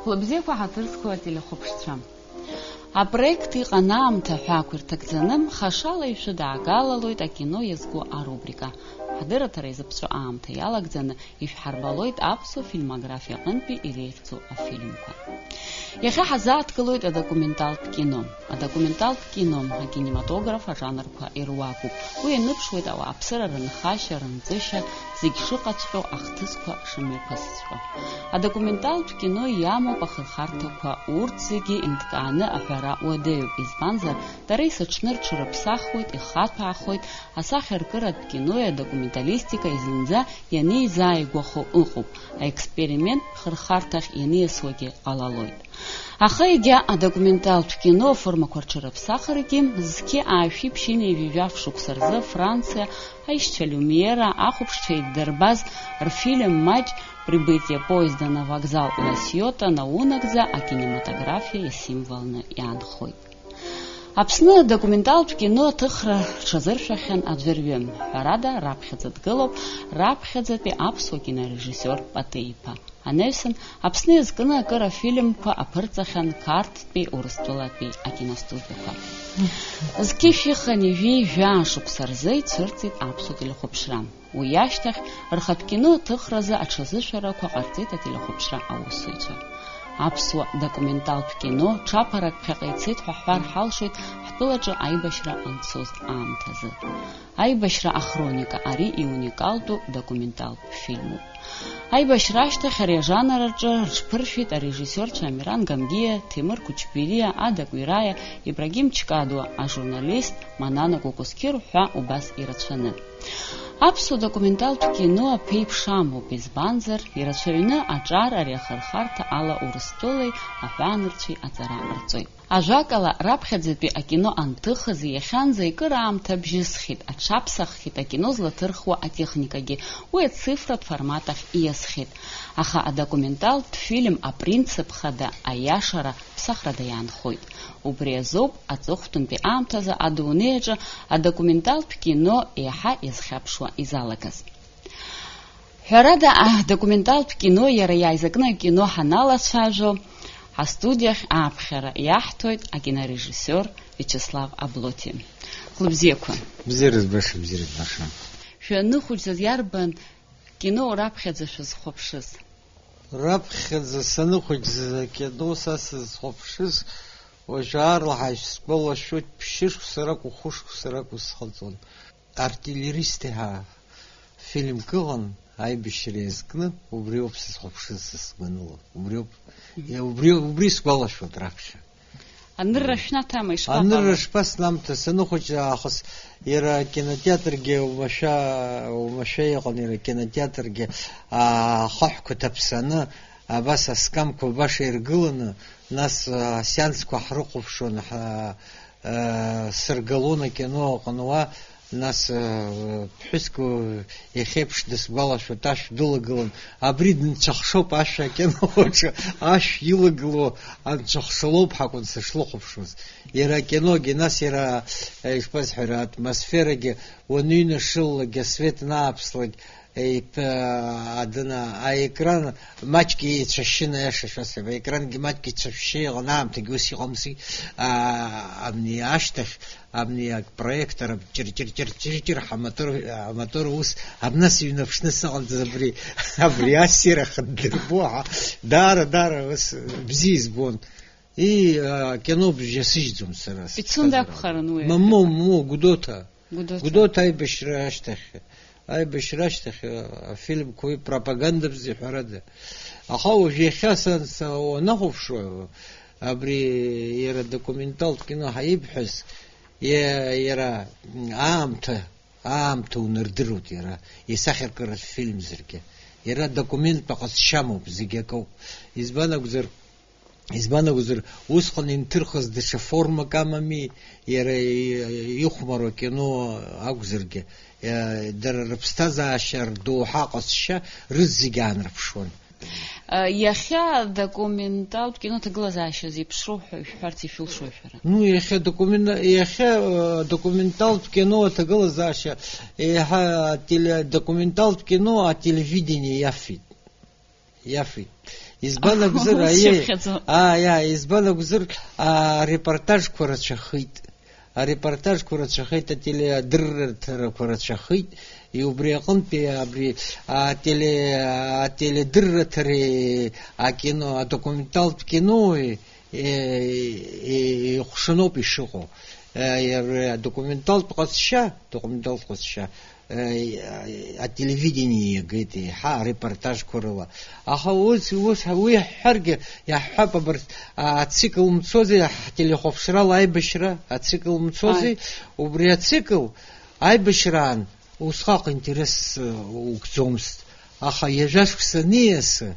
Хлыбзеква ҳаҭырзқәа телехәаԥшцәа. Апроект иҟан аамҭа ҳәа ақәирҭакӡаны хашала ишәыдаагалалоит акино иазку арубрика. Ҳадырраҭара изыԥҵәо аамҭа иалагӡаны ишәҳарбалоит аԥсуа фильмографиа аҟынтәи иреиӷьӡоу афильмқәа. Иахьа ҳазааҭгылоит адокументалтә кино. Адокументалтә кино акинематограф ажанрқәа ируакуп. Уи ианыԥшуеит ауааԥсыра рынхашьа, рымҵышьа, зегь шыҟаҵәҟьоу ахҭысқәа шымҩаԥысҵәҟьо. Адокументалтә кино иамоуп ахырхарҭақәа, урҭ зегьы инҭкааны аҳәара уадаҩуп, избанзар дара есыҽны рҽырыԥсахуеит, ихаҭәаахоит, асахьаркыратә кинои адокументалистика зынӡа ианеизааигәахо ыҟоуп, аексперимент хырхарҭахь ианиасуагьы ҟалалоит. Аха егьа адокументалтә кино аформақәа рҽырыԥсахыргьы зқьы аашәиԥшь инеижәижәаф шықәса рзы Франциа аишьцәа Люмиера ахәаԥшцәа иддырбаз рфильм маҷ «Прибытие поезда на вокзал Ла Сиота» наунагӡа акинематографиа иасимволны иаанхоит. Аԥсны адокументалтә кино аҭыхра рҽазыршәахьан аӡәырҩы. Ҳәарада, раԥхьаӡа дгылоуп раԥхьаӡатәи аԥсуа кинорежиссиор Патеиԥа. Анаҩсан, Аԥсны иазкны акыр афильмқәа аԥырҵахьан Қарҭтәи, Урыстәылатәи акиностудиақәа. Зқьы шәихан ижәи-жәаа шықәса рзы ицәырҵит аԥсуа телехәаԥшра. Уи ашьҭахь, рхатә кино аҭыхразы аҽазышәарақәа ҟарҵеит ателехәаԥшра аусзуҩцәа. Аԥсуа документалтә кино ҽаԥарак ԥхьаҟа ицеит ҳәа ҳҳәар ҳалшоит ҳтәылаҿы аибашьра анцоз аамҭазы. Аибашьра ахроника ари иуникалтәу документалтә фильмуп. Аибашьра ашьҭахь ари ажанр аҿы рҽԥыршәеит арежиссиорцәа Амиран Гамгиа, Ҭемыр Кучбелиа, Ада Кәираиа, Ибрагим Чкадуа, ажурналист Манана Кукускир ҳәа убас ирацәаны. Аԥсуа документалтә кино аԥеиԥш амоуп, избанзар ирацәаҩны аҿар ари ахырхарҭа ала Урыстәылеи аҳәаанырцәеи аҵара ҟарҵоит. Ажәакала, раԥхьаӡатәи акино анҭыхыз иахьанӡа икыр аамҭа бжьысхьеит, аҽаԥсаххьеит акино злаҭырхуа атехникагьы, уи ацифратә формат ахь ииасхьеит. Аха адокументалтә фильм апринцип хада, аиашара ԥсахрада иаанхоит. Убри азоуп аҵыхәтәантәи аамҭазы адунеиаҿы адокументалтә кино еиҳа иазхьаԥшуа изалагаз. Ҳәарада, адокументалтә кино иара иааизакны акино ҳаналацәажәо, астудиахь ааԥхьара иаҳҭоит акинорежиссиор Вячеслав Аблоти. Хлыбзиақәа. Бзиара збаша, бзиара збаша. Шәаныхәыҷӡаз иарбан кино раԥхьаӡа шәызхәаԥшыз? Раԥхьаӡа саныхәыҷӡаз акино са сызхәаԥшыз уажәы аарлаҳа исгәалашәоит, ԥшьышықәса ракәу хәышықәса ракәу сҟаҵон. Артиллеристи ҳәа фильмк ыҟан аибашьра иазкны, убри ауп сызхәаԥшыз са сгәаныла. Убри сгәалашәоит раԥхьа. Анырра шәнаҭама ишԥаҟало? Анырра шԥаснамҭа, саныхәыҷы аахыс иара акинотеатргьы оумашәа иҟан, иара акинотеатргьы ахаҳәқәа ҭаԥсаны, абас аскамқәа баша иргыланы, нас сеансқәа ҳрыхәаԥшуан, сыргалон акино аҟны, нас ԥҳәыск иахьеиԥш дысгәалашәоит, ашә дылагылан, абри дынцәахшоуп ашә акиноаҿы, ашә илагыло анцәахшалоуп ҳакәын сышлыхәаԥшуаз. Иара акиногьы, нас иара ишԥасҳәара, атмосферагьы уаныҩнашыллагь, асвет анааԥслак, аекран маҷк еицәашьшьын, аиаша шәасҳәап, аекрангьы маҷк ицәашьшьы иҟан, аамҭагьы ус иҟамзи, абни ашьҭахь, абни апроектор ҷыр-ҷыр аматор ус абнас иҩнаԥшны сыҟамҵаз абри ассираха ддырбо, даара ус бзиа избон. Акино бжьы сыжьӡом сара. Пицун дақәхарын уи? Мо Гәдоуҭа аибашьра ашьҭахь. Аибашьра ашьҭахь афильмқәа уи пропаганда бзиа ҳәарада. Аха уажә иахьа уанахәаԥшуа, абри иара документалтә кино ҳаибҳәаз, иара аамҭа унардыруеит, иара исахьаркыратә фильмзаргьы. Иара документтә аҟазшьамоуп, зегьы акоуп. Избан акәзар, избан акәзар усҟан инҭырхыз даҽа формак амами, иара ихәмаруа кино акәзаргьы, дара рыԥсҭазаашьа, рдоуҳа ҟазшьа рызегьы аанрыԥшуан. Иахьа документалтә кино ҭагылазаашьа зеиԥшроу ҳәа шәҳәарц ишәылшои шәара? Иахьа документалтә кино аҭагылазаашьа, еиҳа документалтә кино ателевидение иафит. Избан акәзар, арепортажқәа рацәахеит. Арепортажқәа рацәахеит, ателедыррақәа рацәахеит. Убри аҟынтәи ателедырраҭареи акино, адокументалтә кинои ихәшаноуп ишыҟоу. Адокументалтә ҟазшьа ателевидение иагеит, еиҳа арепортажқәа рыла. Аха уи ҳҳәаргьы иаҳҳәап, абарҭ ацикл мцози, ҳтелехәаԥшрала аибашьра ацикл мцози, убри ацикл аибашьраан усҟак интерес угӡомызт. Аха иажәашықәса ниасы,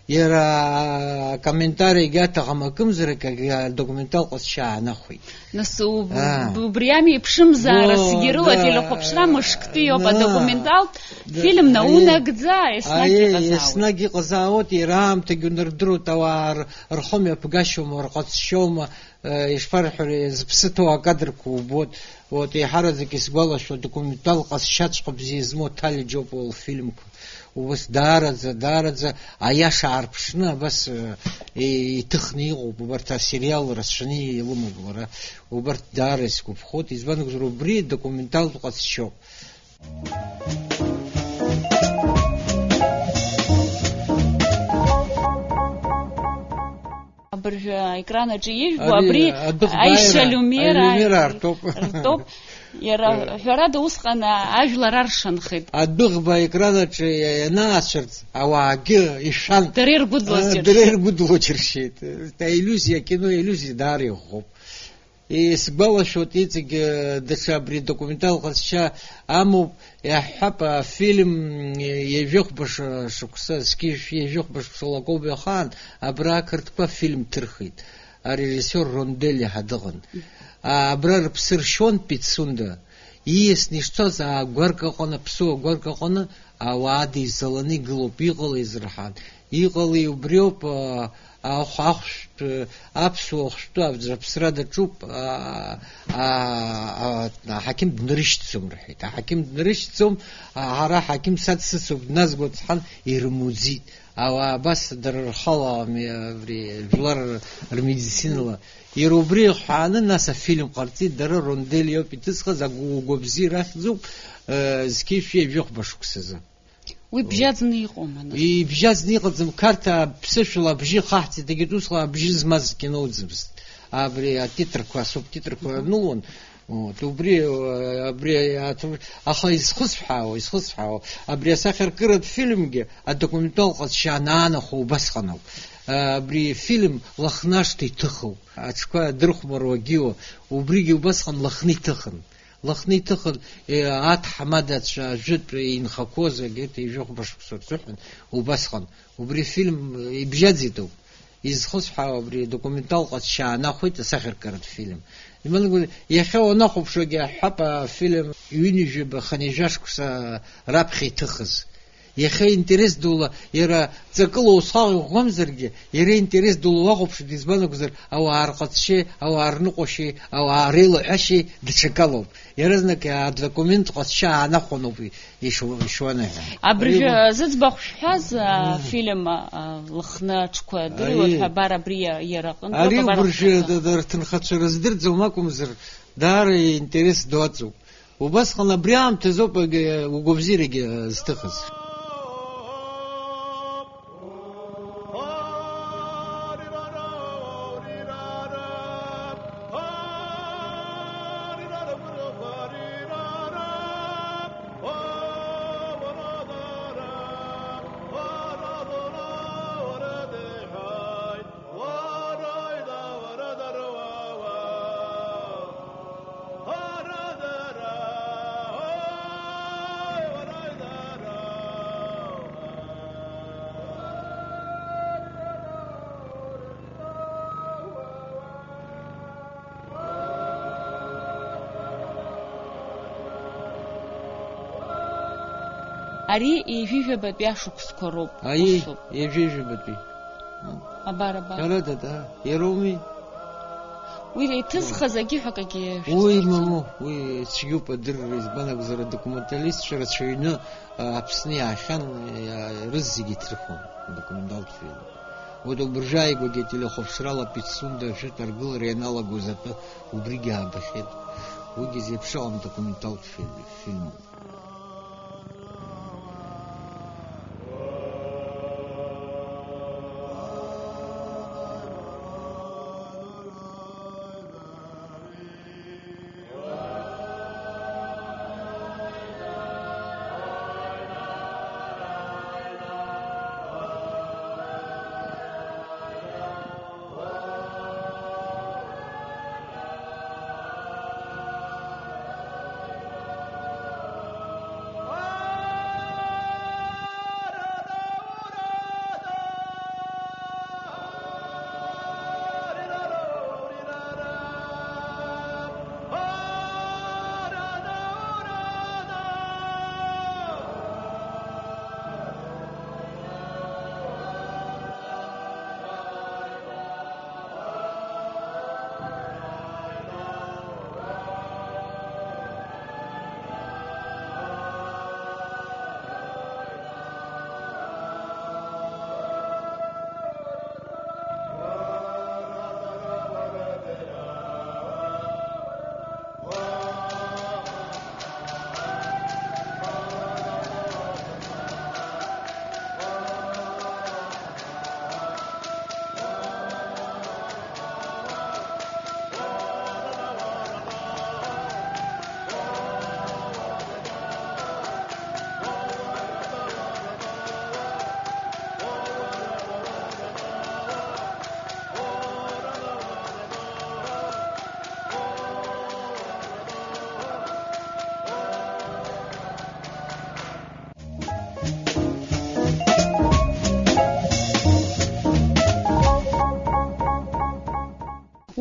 иара комментариагьы аҭахым акымзарак адокументал ҟазшьа аанахәеит. Нас убри ами еиԥшымзаара зегьы ателехәаԥшра мышктәи иоуп, адокументалтә фильм наунагӡа еснагь иҟазаауеит, иара аамҭагьы унардыруеит, ауаа рхымҩаԥгашьоума, рҟазшьоума, ишԥарҳәари, зыԥсы ҭоу акадрқәа убоит. Еиҳараӡак исгәалашәо документал ҟазшьаҵәҟьа бзиа змоу ҭалиџьоуп лфильмқәа. Убас даараӡа аиаша аарԥшны абас иҭыхны иҟоуп, убарҭ асериал рацәаны илымоуп лара. Убарҭ даара исгәаԥхоит, избан акәзар убри документалтә ҟазшьоуп. Абыржәы аекран аҿы ижәбо, абри Аиша Люмера ртоп. Иара ҳәарада усҟан ажәлар аршанхеит. Адәыӷба аекран аҿы ианаацәырҵ, ауаагьы ишәан. Дара иргәыдло џьыршьеит. Аиллюзиа, акино иллюзиа даара иӷәӷәоуп. Сгәалашәоит иҵегь даҽа абри документал ҟазшьа амоуп, иаҳҳәап, афильм иажәохәба шықәса, иажәохәба шықәсала акоубҩахаан, абра ақырҭқәа фильм ҭырхит. Арежиссер Рондель иаҳа дыҟан. Абра рыԥсы ршьон Пицунда. Ииасны ишцоз агәарк аҟны, ԥсуа гәарк аҟны ауаа дизаланы игылоуп, иҟалеи зырҳан. Иҟалеи убриоуп, аԥсуа ахәшәтәы аԥсра даҿуп, аҳақьым днарышьҭӡом рҳәеит. Аҳақьым днарышьҭӡом, ҳара ҳақьым сацсыцуп, дназго цҳан ирымуӡит. Ауаа абас дара рхала жәлар рмедицинала. Иара убри ҳәааны нас афильм ҟарҵеит, дара Рондель иоуп иҭызхыз, агәабзиара ахьӡуп, зқьышә иажәохәба шықәсазы. Уи бжьаӡны иҟоума? Ибжьаӡны иҟаӡам, қарҭа ԥсышәала абжьы хаҳҵеит, егьырҭ усҟан абжьы змаз киноуӡамызт. Абри атитрқәа, асубтитрқәа анылон. Убри аха изхысҳәаауа, абри асахьаркыратә фильмгьы адокументал ҟазшьа анаанахо убасҟан ауп. Абри фильм Лахны ашҭа иҭыхоуп, аҽқәа дырхәмаруагьы, убригьы убасҟан Лахны иҭыхан. Лахны иҭыхан, аҭҳамадацәа ажәытә инхақәоз, ижәохәба шықәса рзыҳәан убасҟан. Убри фильм ибжьаӡитоуп. Изхысҳәаауа абри документал ҟазшьа аанахәеит, асахьаркыратә фильм. Иахьа уанахәаԥшуагьы аҳәап, афильм ҩынҩажәаба ханижәашықәса раԥхьа иҭыхыз. Иахьа интерес дула, иара ҵакыла усҟак иӷәӷәамзаргьы, иара интерес дула уахәаԥшуеит, избан акәзар, ауаа рҟазшьеи, ауаа рныҟәашьеи, ауаа реилаҳәашьеи даҽакалоуп. Иаразнак адокумент ҟазшьа аанахәаноуп ишуанаҳәа. Абыржәы зыӡбахә шәҳәаз афильм Лыхны аҽқәа дыруеит ҳәа, абар абри иара аҟынтә. Ари убыржәы рҭынхацәа рыздырӡом акәымзар, даара интерес дуаӡоуп. Убасҟан абри аамҭазоуп угәабзиарагьы зҭыхыз. Ари ижәижәбатәи ашықәсқәа роуп. Аи, ижәижәбатәи. Абара. Да. Иароуми. Уи иҭызхыз агьыҳәакагьы. Уи маму, уи цәгьоуп адырра избан акәзар адокументалистцәа рацәаҩны Аԥсны иаахьан рыз зегьы иҭрыхуан адокументалтә фильм. Убыржааигәагьы ателехәаԥшрала Пицунда ажәытә аргылара ианалагоз атәы убригьы аабахьеит. Уигьы зеиԥшралам документалтә фильмуп.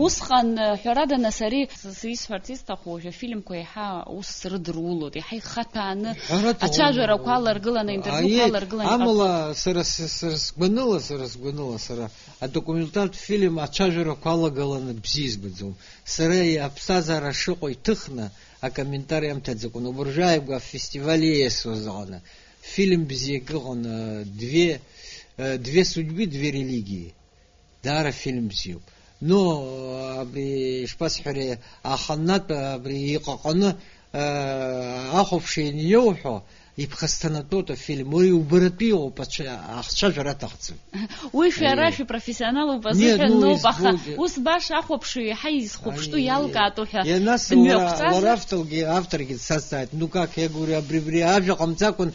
Усҟан ҳәарада нас ари исҳәарц исҭаху афильмқәа иаҳа ус рыдырулоит, иаҳа ихаҭәааны ацәажәарақәа аларгыланы, аинтервиуқәа аларгыланы. Амала сара сгәаныла адокументалтә фильм ацәажәарақәа алагаланы бзиа избаӡом. Сара аԥсҭазаара шыҟоу иҭыхны акомментариа амҭаӡакәын. Убыржааигәа афестиваль ииасуаз аҟны фильм бзиак ыҟан, две судьбы, две религии. Даара фильм бзиоуп. Но абри шԥасҳәари аханнатә абри иҟаҟаны ахәаԥшра иауҳәо иԥхасҭанатәоуп афильм, уи убаратәы иҟоуп, ахцәажәара аҭахӡам. Уи шәара шәпрофессионалуп азыҳәаноуп, аха ус баша ахәаԥшҩы иаҳа изхәаԥштәу иалкаатәу ҳәа дмҩақәҵазар. Лара авторгьы дсазҵааит, ну как, я говорю, абри ажәа ҟамҵакәан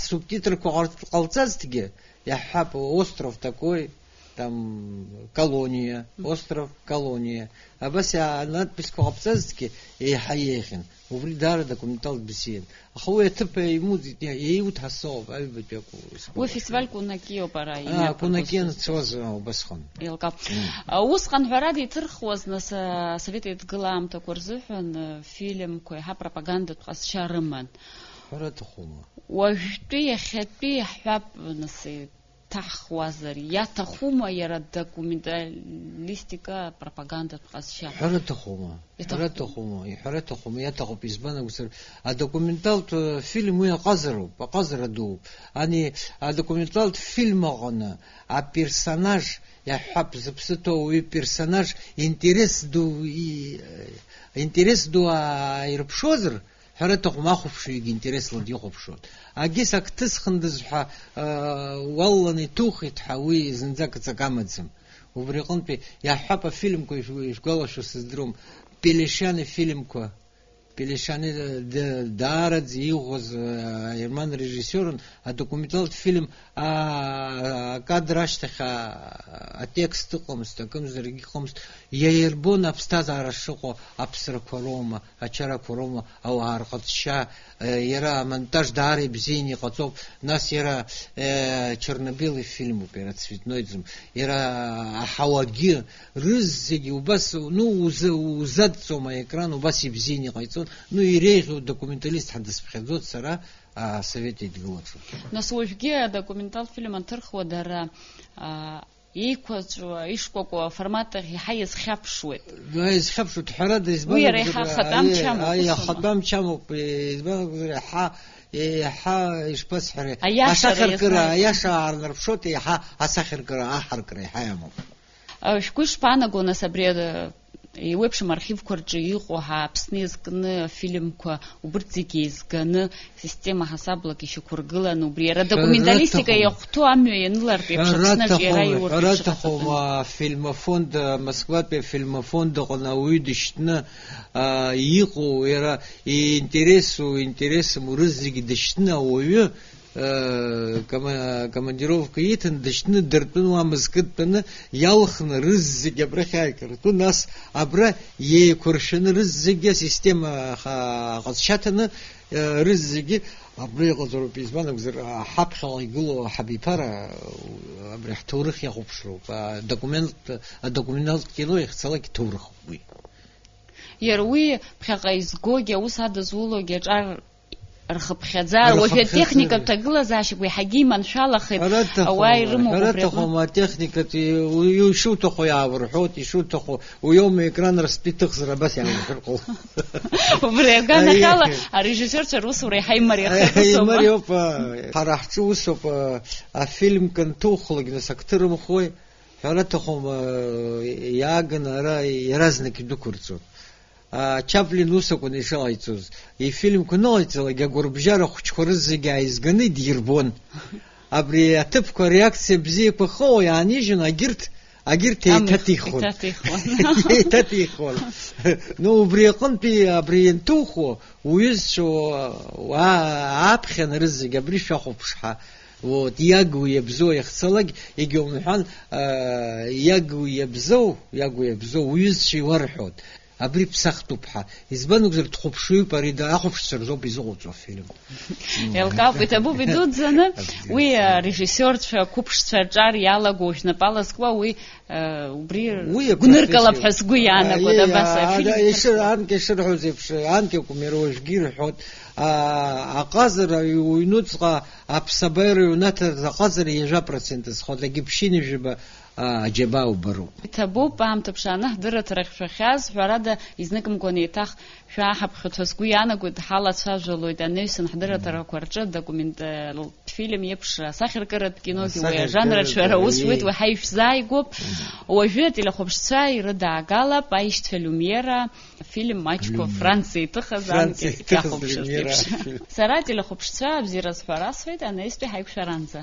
субтитрқәа ҟалҵазҭгьы, иаҳҳәап, остров такой, там колония, остров колония. Абас надпись ҟаԥҵазҭгьы еиҳа еиӷьын. Убри даара документалтә бзиан. Аха уи аҭыԥ иуҭасоуп аҩбатәи акәу. Уи фестиваль Кунакиоуп ара. Кунакиа нцәоз убасҟан. Еилкаап. Усҟан ҳәарада иҭырхуаз нас асовет еидгыла аамҭақәа рзыҳәан фильмқәа иаҳа пропагандатә ҟазшьа рыман. Ҳәараҭахума. Уажәтәи иахьатәи ҳҳәап нас ҭаҳхуазар, иаҭахума иара документалистика пропагандатә ҟазшьа? Ҳәараҭахума, иаҭахуп, избан акәзар, адокументалтә фильм уи аҟазара дууп. Ани адокументалтә фильм аҟны аперсонаж, иаҳҳәап, зыԥсы ҭоу уи персонаж интерес ду аирԥшозар, ҳәараҭахума, ахәаԥшҩгьы интересла дихәаԥшуан. Агьыс ак ҭысхындаз ҳәа уалланы иҭухит ҳәа уи зынӡак ҵак амаӡам. Убри аҟнытәи иаҳҳәап афильмқәа ишгәалашәо сыздыруам, Пелешьан ифильмқәа, Пелешьан даараӡа иӷәӷәаз аерман режиссерын адокументалтә фильм акадр ашьҭахь атекст ыҟамызт, акымзарагьы ыҟамызт, иаирбон аԥсҭазаара шыҟоу аԥсрақәа роума, ачарақәа роума, ауаа рҟазшьа, иара амонтаж даара ибзианы иҟаҵоуп. Нас иара Чернобил ифильмуп, иара цветноиӡым, иара аҳауагьы рызегьы убас, узадҵом аекран, убас ибзианы иҟаиҵон. Иреиӷьу документалист ҳәа дысԥхьаӡоит сара асовет идгылаҿы. Нас уажәгьы адокументалтә фильм анҭырхуа дара еиқәаҵәо, ишкәакәо аформатахь иаҳа иазхьаԥшуеит. Изхьаԥшуеит, ҳәарада избан. Уи иара иаҳа ахатәы амч амоуп. Ахатәы амч амоуп, избан иаҳа ишԥасҳәари, Аиашара аиаша аарнарԥшуеит, иаҳа асахьаркыра, аҳаркыра иаҳа иамоуп. Шәгәы ишԥаанаго, нас абри еиуеиԥшым архивқәа рҿы иҟоу Аԥсны иазкны афильмқәа убырҭ зегьы еизганы система ҳасаблак ишьақәыргыланы убри иара документалистика иахәҭоу амҩа ианылартә еиԥш Аԥсныҿ иара иурҭ раҭахума афильмофонд, Москватәи афильмофонд аҟны ауаҩы дышьҭны иҟоу иара интересу рыз зегьы дышьҭны ауаҩы командировка иҭан дышьҭны дыртәын, уамызкы дтәаны иалхны рыз зегьы абрахь ааикыртәу, нас абра еиқәыршәаны рыз зегьы асистема ҟазшьаҭаны рыз зегьы абра иҟаҵароуп. Избан акәзар ҳаԥхьала игылоу ҳабиԥара абри ҳҭоурых иахәаԥшроуп. Адокументалтә кино иахьцалак иҭоурыхуп уи. Иара уи ԥхьаҟа изгогьы, аус адызулогьы аҿар рхыԥхьаӡара, уажәы атехникатә ҭагылазаашьақәа иаҳагьы иманшәалахеит, ауаа ирымоуп убри аҟны. Раҭахума атехникатә ишуҭаху иаавырҳәоит, ишуҭаху уиоума екран растәы иҭыхзар абас иаамшәырҟәыл. Убри аганахьала арежиссерцәа русура иаҳа имариахеит. Имариоуп, ҳара ҳҿы усоуп, афильм канҭухлак, нас актырымхуеи, ҳәараҭахума иааганы ара иаразнак идәықәырҵоит. Чаплин ус акәын ишалаиҵоз, ифильмқәа ныҟаиҵалак агәарбжьара хәыҷқәа рыз зегьы ааизганы идирбон. Абри аҭыԥқәа реакциа бзиақәа хыҟоу иаанижьын, агьырҭ еиҭаҭихуан. Убри аҟынтәи абри ианҭухуа уҩызцәа ааԥхьан рыз зегьы абри шәахәаԥшҳа. Иагу иабзоу иахьцалак, егьа умҳәан, иагу иабзоу уҩызцәа иуарҳәоит. Абри ԥсахтәуп ҳәа. Избан акәзар дхәаԥшуп, ари ахәаԥшцәа рзоуп изыҟоуҵо афильм. Еилкаауп, иҭабуп идуӡӡаны, уи арежиссиорцәа, ақәыԥшцәа аҿар иалагоу шәнапала зкуа, убри гәныркалап ҳәа сгәы иаанагоит абас афильм. Анкьа ишырҳәоз еиԥш, анкьақәа иара уажәгьы ирҳәоит, аҟазара иҩнуҵҟа аԥсабара иҩнаҭаз аҟазара 100% зхоит, агьыԥшьынажәаба аџьаба убароуп. Иҭабуп, аамҭа ԥшааны ҳдырраҭарахь шәахьаз, ҳәарада изныкымкәан еиҭах шәааҳаԥхьоит ҳәа сгәы иаанагоит, ҳалацәажәалоит анаҩсан ҳдырраҭарақәа рҿы документалтә фильм еиԥш асахьаркыратә киногьы уи ажанраҿ шәара ус шәуеит, уаҳа ишәзааигәоуп. Уажәы ателехәаԥшцәа ирыдаагалап аишьцәа Люмиера афильм маҷқәа Франциа иҭыхыз анкьа иахәаԥшыртә еиԥш. Сара ателехәаԥшцәа абзиара сҳәара сҳәеит, анаҩстәи ҳаиқәшәаранӡа.